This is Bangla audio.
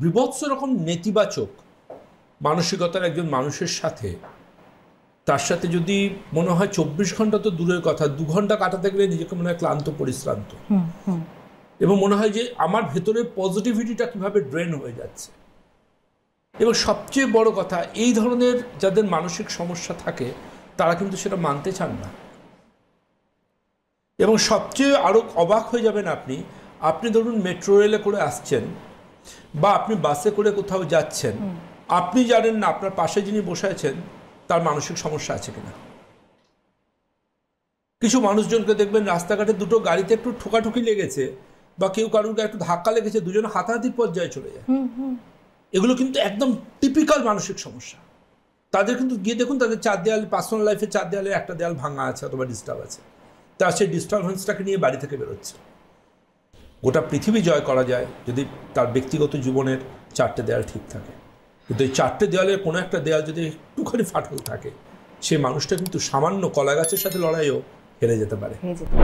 বিভৎস রকম নেতিবাচক মানসিকতার একজন মানুষের সাথে, তার সাথে যদি মনে হয় 24 ঘন্টা তো দূরের কথা, 2 ঘন্টা কাটাতে গেলে নিজেকে মনে হয় ক্লান্ত পরিশ্রান্ত, এবং মনে হয় যে আমার ভেতরের পজিটিভিটিটা কিভাবে ড্রেন হয়ে যাচ্ছে। এবং সবচেয়ে বড় কথা, এই ধরনের যাদের মানসিক সমস্যা থাকে তারা কিন্তু সেটা মানতে চান না। এবং সবচেয়ে আরও অবাক হয়ে যাবেন আপনি, আপনি ধরুন মেট্রো রেলে করে আসছেন বা আপনি বাসে করে কোথাও যাচ্ছেন, আপনি জানেন না আপনার পাশে যিনি বসে আছেন তার মানসিক সমস্যা আছে কিনা। কিছু মানুষজনকে দেখবেন রাস্তাঘাটে দুটো গাড়িতে একটু ঠোকাঠুকি লেগেছে বা কেউ কারুর একটু ধাক্কা লেগেছে, দুজনে হাতাহাতির পর্যায়ে চলে যায়। এগুলো কিন্তু একদম টিপিক্যাল মানসিক সমস্যা। তাদের কিন্তু গিয়ে দেখুন তাদের 4 দেয়ালে, পার্সোনাল লাইফে 4 দেয়ালে একটা দেয়াল ভাঙা আছে অথবা ডিস্টার্ব আছে, তার সেই ডিস্টারবেন্সটাকে নিয়ে বাড়ি থেকে বেরোচ্ছে। গোটা পৃথিবী জয় করা যায় যদি তার ব্যক্তিগত জীবনের 4টে দেয়াল ঠিক থাকে, কিন্তু এই 4টে দেয়ালের কোনো একটা দেয়াল যদি একটুখানি ফাটল থাকে, সেই মানুষটা কিন্তু সামান্য কলা গাছের সাথে লড়াইও হেরে যেতে পারে।